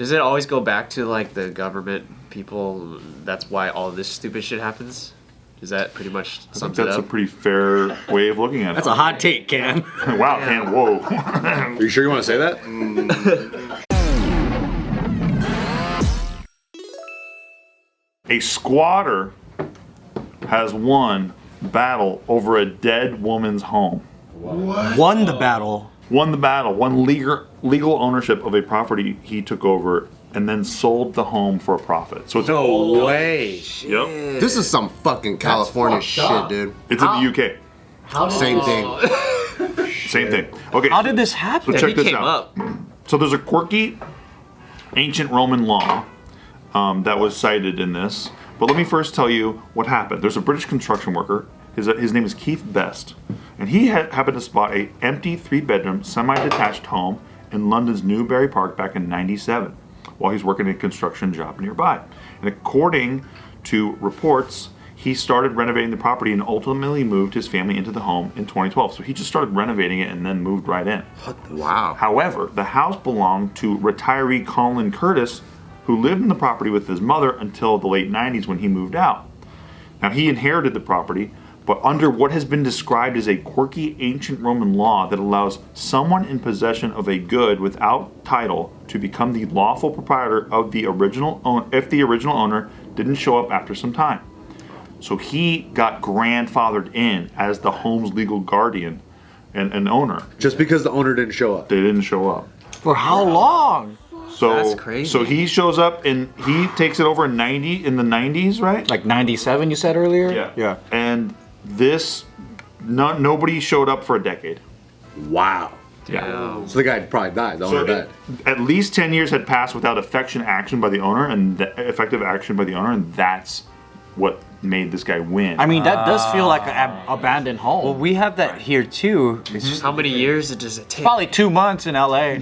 Does it always go back to like the government people? That's why all this stupid shit happens? Is that pretty much sums it up? That's a pretty fair way of looking at it. That's a hot take, Ken. Wow, Ken, whoa. Are you sure you want to say that? A squatter has won battle over a dead woman's home. What? Won the battle. Won the battle. Won legal ownership of a property he took over and then sold the home for a profit. So it's No way. Yep. This is some fucking California shit, dude. It's in the UK. Same thing. Same thing. Okay. How did this happen? So check this came out. up. So there's a quirky ancient Roman law that was cited in this. But let me first tell you what happened. There's a British construction worker. His name is Keith Best. And he happened to spot a empty 3-bedroom, semi-detached home in London's Newbury Park back in '97 while he's working a construction job nearby. And according to reports, he started renovating the property and ultimately moved his family into the home in 2012. So he just started renovating it and then moved right in. Wow. However, the house belonged to retiree Colin Curtis, who lived in the property with his mother until the late 90s when he moved out. Now, he inherited the property, but under what has been described as a quirky ancient Roman law that allows someone in possession of a good without title to become the lawful proprietor of the original owner if the original owner didn't show up after some time. So he got grandfathered in as the home's legal guardian and owner. Just because the owner didn't show up. They didn't show up. For how long? So That's crazy. So he shows up and he takes it over in the 90s, right? Like 97, you said earlier? Yeah. Yeah. And this, nobody showed up for a decade. Wow. Yeah. So the guy probably died. The owner died. At least 10 years had passed without effective action by the owner, and that's what made this guy win. I mean, that does feel like an abandoned home. Well, we have that here too. It's just How many years does it take? Probably 2 months in LA.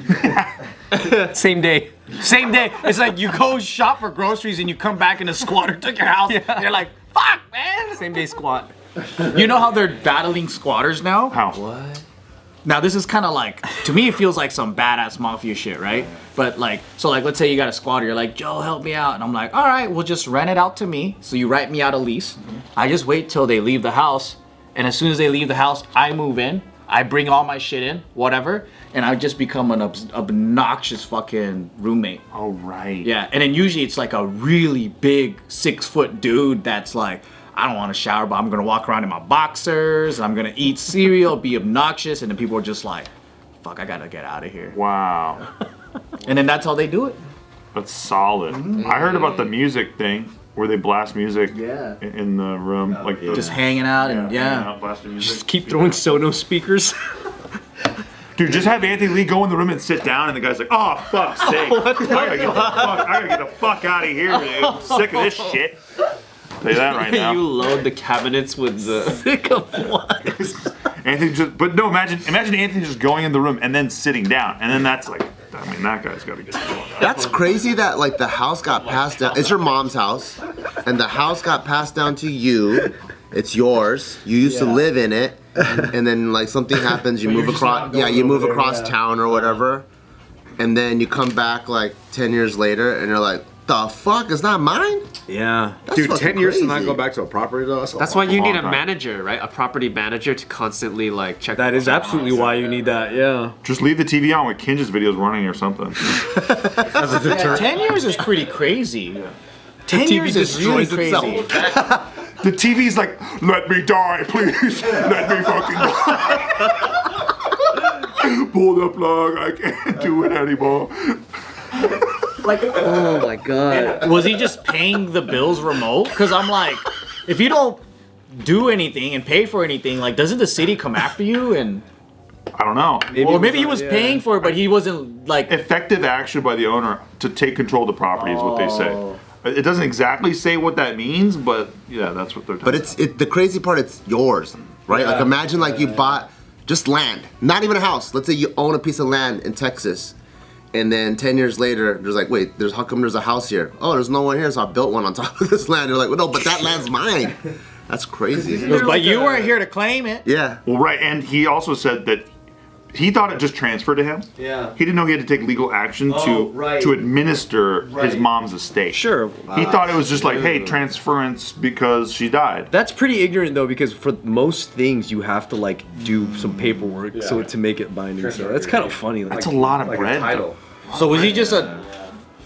same day. Same day. It's like you go shop for groceries and you come back and a squatter took your house. And you're like, fuck, man. Same day squat. You know how they're battling squatters now? How? What? Now this is kind of like, to me it feels like some badass mafia shit, right? But like, so like let's say you got a squatter, you're like, Joe, help me out. And I'm like, all right, we'll just rent it out to me. So you write me out a lease. I just wait till they leave the house. And as soon as they leave the house, I move in. I bring all my shit in, whatever. And I just become an obnoxious fucking roommate. Oh, right. Yeah, and then usually it's like a really big 6-foot dude that's like, I don't want to shower, but I'm gonna walk around in my boxers, I'm gonna eat cereal, be obnoxious, and then people are just like, fuck, I gotta get out of here. Wow. And then that's how they do it. That's solid. I heard about the music thing where they blast music in the room. Like Just hanging out and hanging out, blasting music. Just keep throwing Sonos speakers. Dude, just have Anthony Lee go in the room and sit down, and the guy's like, "Oh, fuck's sake! I gotta get the fuck out of here, dude. I'm sick of this shit." Tell you that right now. You load the cabinets with the. Sick of what? Anthony just, but no, imagine Anthony just going in the room and then sitting down, and then that's like, I mean, that guy's got to get the fuck out. That's crazy that like the house got passed down. It's your mom's house, and the house got passed down to you. It's yours. You used to live in it, and then like something happens, you move across. Yeah, you move across town or whatever, and then you come back like 10 years later, and you're like, the fuck, it's not mine? Yeah. That's Dude, fucking 10 years to not crazy. go back to a property though? That's why you need a time. manager, right? A property manager to constantly like check. That is absolutely why you need that, yeah. Just leave the TV on with Kinj's videos running or something. Yeah, 10 years is pretty crazy. 10 years is really crazy. The TV's like, let me die, please. Let me fucking die. Pull the plug. I can't do it anymore. Like, Oh my god. was he just paying the bills remote? Because I'm like, if you don't do anything and pay for anything, like, doesn't the city come after you? And I don't know. or maybe he was paying for it, but he wasn't like. Effective action by the owner to take control of the property is what they say. It doesn't exactly say what that means, but yeah, that's what they're talking But the crazy part, it's yours, right? Like imagine like you bought just land, not even a house. Let's say you own a piece of land in Texas, and then 10 years later, there's like, wait, how come there's a house here? Oh, there's no one here, so I built one on top of this land. You're like, well, no, but that land's mine. That's crazy. But you weren't here to claim it. Yeah. Well, right, and he also said that he thought it just transferred to him. Yeah. He didn't know he had to take legal action right. to administer his Right. mom's estate. Sure. He thought it was just like, hey, transference because she died. That's pretty ignorant though, because for most things you have to like do some paperwork so to make it binding. So that's kind of funny. That's a lot of bread. Title. So was he just a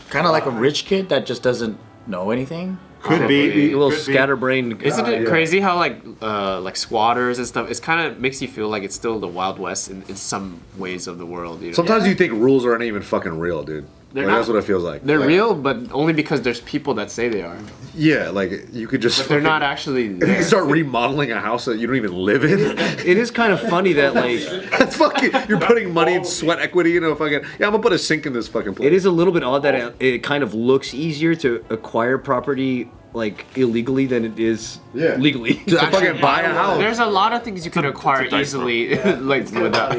kind of like a rich kid that just doesn't know anything? Could be. A little Could be. scatterbrained. Isn't it crazy how like squatters and stuff? It's kind of makes you feel like it's still the Wild West in some ways of the world. You know? Sometimes you think rules aren't even fucking real, dude. They're Like, not. that's what it feels like. They're Like, real, but only because there's people that say they are. Yeah, like you could just. But they're not actually. You There. start remodeling a house that you don't even live in. It is kind of funny that like That's fucking. You're putting money and sweat equity into a fucking. Yeah, I'm gonna put a sink in this fucking place. it is a little bit odd that it kind of looks easier to acquire property like illegally than it is legally. to fucking buy a house. There's a lot of things you can acquire dice easily, like without.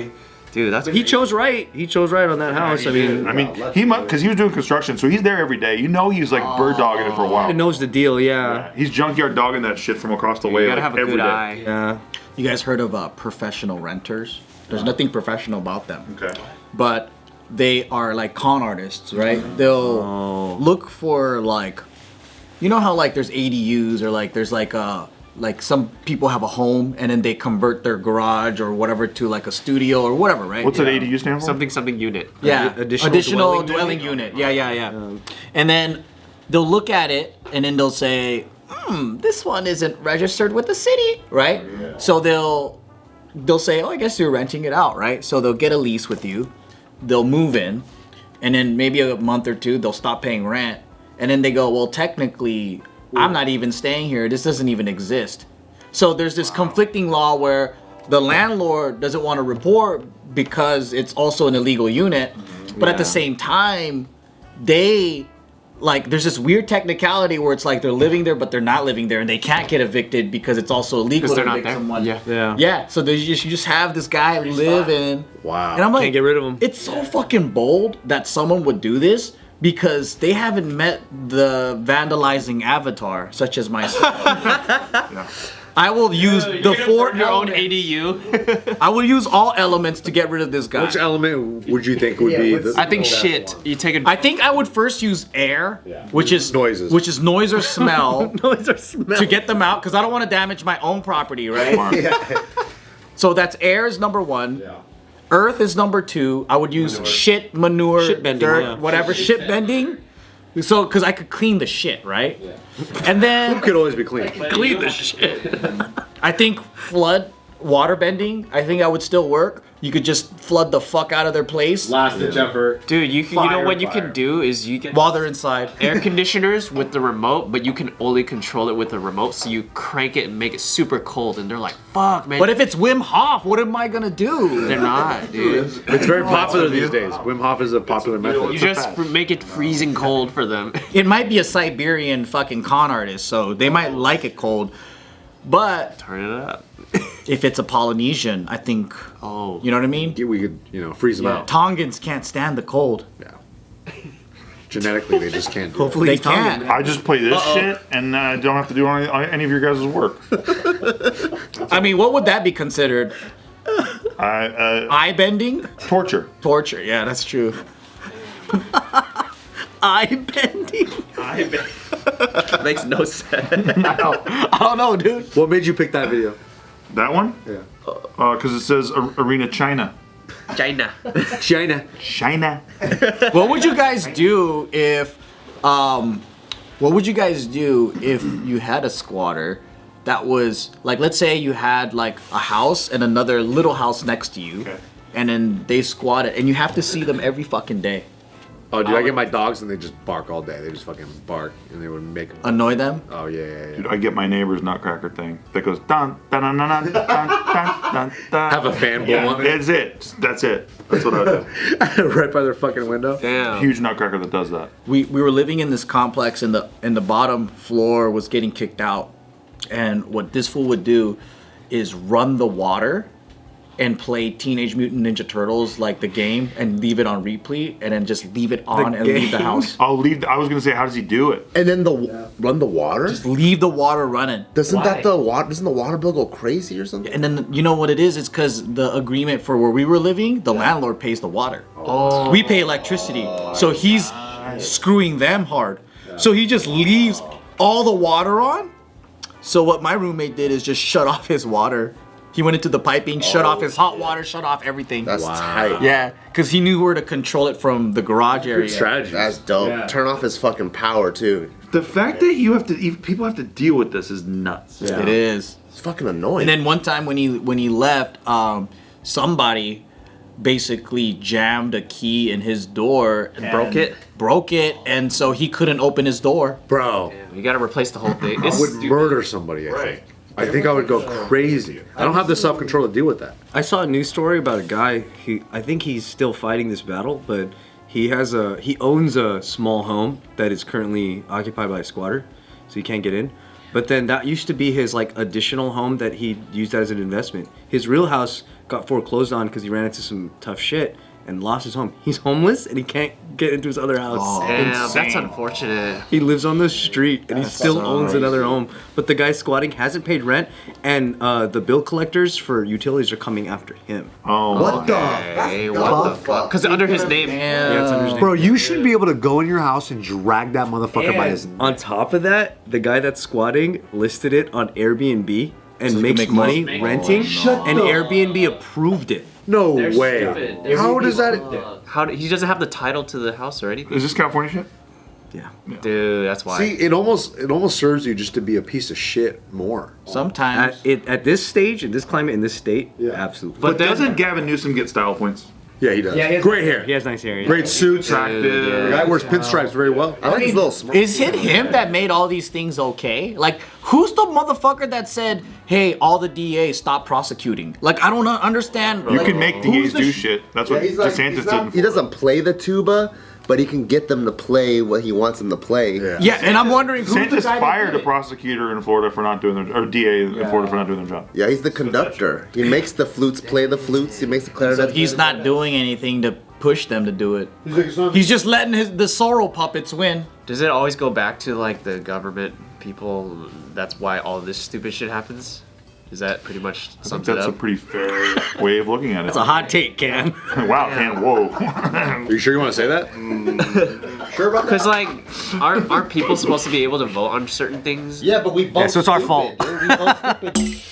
Dude, that's He chose right. He chose right on that house. I mean, he must, because he was doing construction, so he's there every day. You know, he's like bird dogging it for a while. he knows the deal. Yeah. He's junkyard dogging that shit from across the way. you gotta like, have a every good day. eye. Yeah. You guys heard of professional renters? There's nothing professional about them. Okay. But they are like con artists, right? They'll look for like, you know how like there's ADUs or like there's like some people have a home and then they convert their garage or whatever to like a studio or whatever, right? What's that ADU stand for? Something unit. Yeah, Additional dwelling unit. Yeah. And then they'll look at it and then they'll say, this one isn't registered with the city, right? So they'll say, oh, I guess you're renting it out, right? So they'll get a lease with you, they'll move in, and then maybe a month or two they'll stop paying rent, and then they go, well, technically, I'm not even staying here. This doesn't even exist. So there's this conflicting law where the landlord doesn't want to report because it's also an illegal unit, but at the same time, they like there's this weird technicality where it's like they're living there but they're not living there and they can't get evicted because it's also illegal Because to they're not evict there. someone. Yeah. Yeah, so you just have this guy live in. Wow. And I'm like, Can't get rid of him. It's so fucking bold that someone would do this because they haven't met the vandalizing avatar such as myself. I will use the four your own elements. ADU. I will use all elements to get rid of this guy. Which element would you think would be? I think shit. You take a. I think I would first use air, which is Noises. which is noise or smell, Those are smell. to get them out because I don't want to damage my own property, right? So that's air is number one. Earth is number two. I would use shit, manure, Shit bending, dirt, yeah. whatever. Shit bending. So, because I could clean the shit, right? And then Could always be clean. Clean the shit. I think flood, water bending. I think that would still work. You could just flood the fuck out of their place Last ditch effort. Dude, you know what you Fire. can do is you can while they're inside. air conditioners with the remote, but you can only control it with the remote. So you crank it and make it super cold, and they're like, "Fuck, man." But if it's Wim Hof, what am I gonna do? they're not, dude. It's very popular these days. Wim Hof is a popular You method. just make it freezing cold for them. It might be a Siberian fucking con artist, so they might like it cold. But Turn it up. if it's a Polynesian, I think, Oh. you know what I mean? We could, freeze them out. Tongans can't stand the cold. Yeah. Genetically, they just can't. Do Hopefully They he's Tongan. can't. I just play this shit and don't have to do any of your guys' work. I mean, what would that be considered? Eye bending? Torture. Torture. Yeah, that's true. Eye bending? Makes no sense. I don't know, dude. it. What made you pick that video? That one? Yeah. Because it says Arena China. China. China. China. What would you guys do if you had a squatter that was like, let's say you had like a house and another little house next to you, Okay. and then they squatted and you have to see them every fucking day. Oh, dude, I get my dogs and they just bark all day. They just fucking bark and they would make. Annoy them? Oh yeah. Dude, I get my neighbor's nutcracker thing that goes dun dun dun dun dun dun dun dun. Have a fan blow on it. That's it. That's it. That's what I do. Right by their fucking window. Damn. Huge nutcracker that does that. We were living in this complex and the bottom floor was getting kicked out, and what this fool would do is run the water and play Teenage Mutant Ninja Turtles like the game and leave it on replay and then just leave it on and leave the house. I'll leave. I was gonna say, how does he do it? And then run the water. Just leave the water running. Doesn't the water bill go crazy or something? And then you know what it is? It's because the agreement for where we were living, the landlord pays the water. Oh. We pay electricity, so he's screwing them hard. So he just leaves all the water on. So what my roommate did is just shut off his water. He went into the piping, shut off his hot water, shut off everything. That's tight. Yeah, because he knew where to control it from the garage area. Good strategy. That's dope. Yeah. Turn off his fucking power too. The fact that people have to deal with this is nuts. Yeah. It is. It's fucking annoying. And then one time when he left, somebody basically jammed a key in his door and broke it, and so he couldn't open his door. Bro, You gotta replace the whole thing. I It's would stupid. murder somebody. I think I would go crazy. I don't have the self-control to deal with that. I saw a news story about a guy. I think he's still fighting this battle, but he owns a small home that is currently occupied by a squatter, so he can't get in. But then that used to be his like additional home that he used as an investment. His real house got foreclosed on because he ran into some tough shit and lost his home. He's homeless and he can't get into his other house. Damn, that's unfortunate. He lives on the street and he still owns another home. But the guy squatting hasn't paid rent, and the bill collectors for utilities are coming after him. Oh, what Hey, what the fuck? Because under his name. Yeah, it's under his name. Bro, you should be able to go in your house and drag that motherfucker by his neck. On top of that, the guy that's squatting listed it on Airbnb and makes make money money? renting, and Airbnb approved it. No They're way. stupid. How does that? He doesn't have the title to the house or anything. is this California shit? Yeah. Dude, that's why. See, it almost serves you just to be a piece of shit more. Sometimes. At this stage, in this climate, in this state, absolutely. But then- doesn't Gavin Newsom get style points? Yeah, he does. he has Great hair. He has nice hair. Yeah. Great suits. The Attractive. guy wears pinstripes very well. I like his little smart. Is it him that made all these things okay? Like, who's the motherfucker that said, hey, all the DAs stop prosecuting? Like, I don't understand. You like, can make who's DAs the do shit. That's what DeSantis did. He doesn't play the tuba, but he can get them to play what he wants them to play. Yeah, and I'm wondering who's the DeSantis guy that fired did a it? prosecutor in Florida for not doing their, or DA in Florida for not doing their job. Yeah, he's the conductor. He makes the flutes play the flutes. He makes the clarinets. He's not doing anything to push them to do it. He's just letting the Sorrow puppets win. Does it always go back to like the government people? That's why all this stupid shit happens? Is that pretty much I think sums it that's a up? pretty fair way of looking at it. It's a hot take, Ken. Wow, man, whoa. Are you sure you want to say that? Because like, aren't people supposed to be able to vote on certain things? Yeah, but we vote so it's our fault. stupid, dude. We vote stupid.